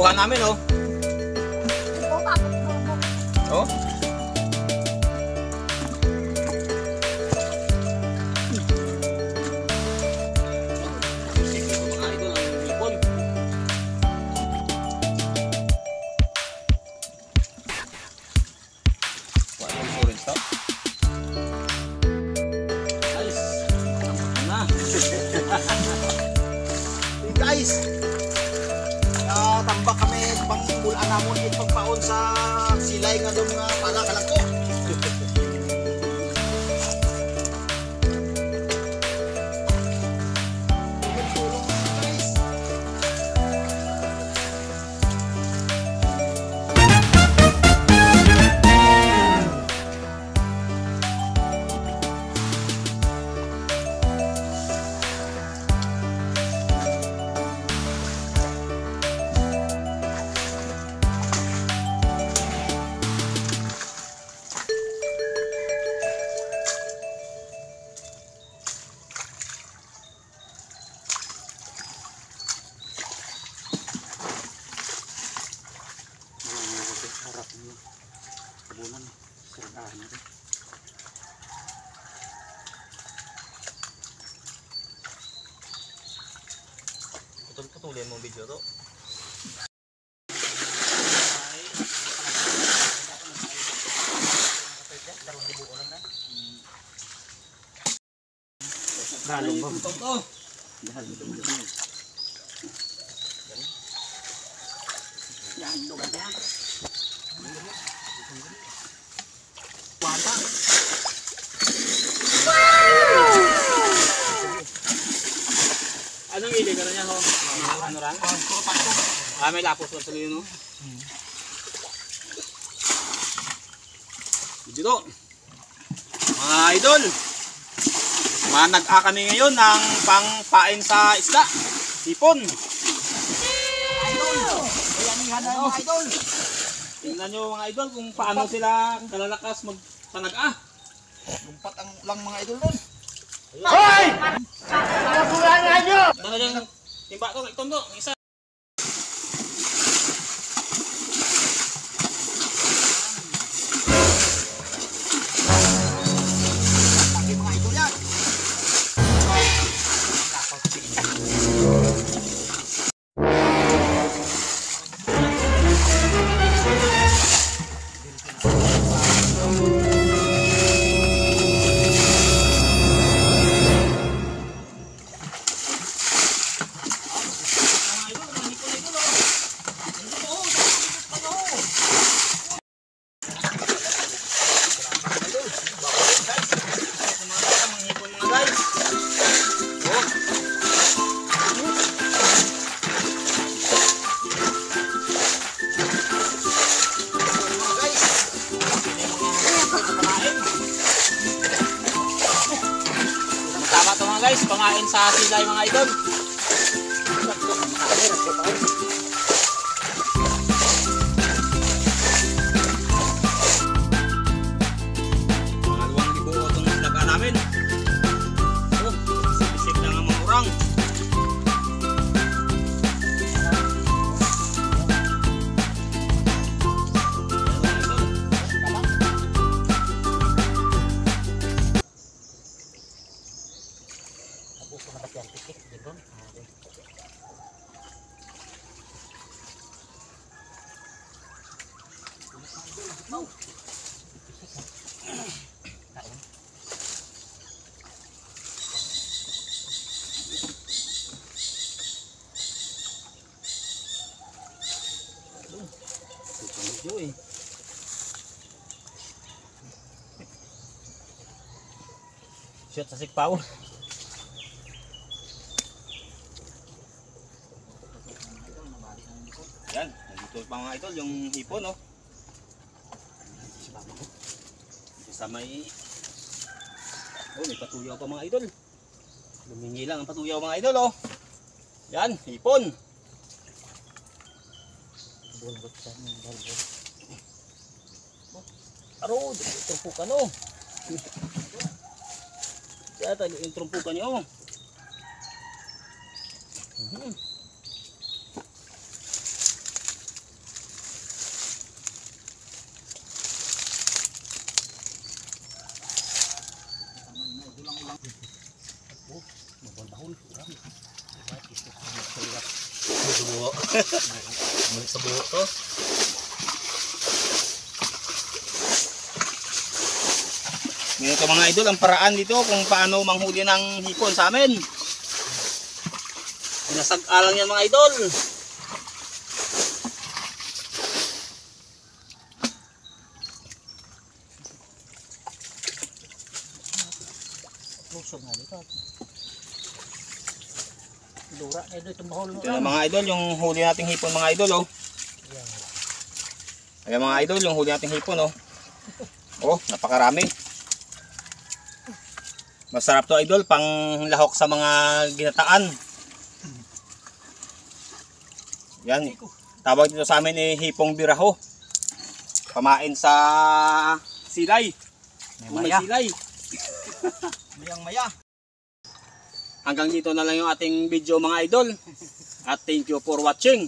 nakuha namin, oh. Oh. Guys, tambak kami pang bulan namon it pagpaon sa silay nga daw mga pala kalagko. Putulin mo video to. Dalong ba? Yan, lugan yan. Wata. Anong ili ka na niya, ho? Ano ran? May lapos sa tuloy, no? Dito. Mga idol. Manag-a kami ngayon ng pangpain sa isda. Sipon. Tingnan nyo mga idol kung paano sila kalalakas magpanag-a. Lumpat ang lang mga idol doon. Hoy! Kapulangan nyo! Talagang timba ko, itondo, isa. Lagi mga idol yan. Guys, pangain sa silay mga idol. Pangalawang libo itong laga namin. Oh, bisik lang ang mga urang. Shoot sa sikpaw. Yan, nandito pa mga idol yung hipon, no? Sa may may patuyaw pa mga idol. Lumingi lang ang patuyaw mga idol, oh. Yan, hipon. Aro, trumpukan, oh. Yata yung trumpukan niyo, oh. buho. Bumalik sa buho to. Ganito mga idol, ang paraan dito kung paano manghuli ng hipon sa amin. Binasag-alang yan mga idol. Lusog nga dito. Lura na ito itong bahol mo. Ito na mga idol, yung huli nating hipon mga idol oh. Ayan mga idol, yung huli nating hipon oh. Oh, napakarami. Masarap to idol, pang lahok sa mga ginataan. Yan, tawag dito sa amin hipong biraho. Pamain sa silay. May silay. Mayang maya. Hanggang dito na lang yung ating video mga idol. At thank you for watching.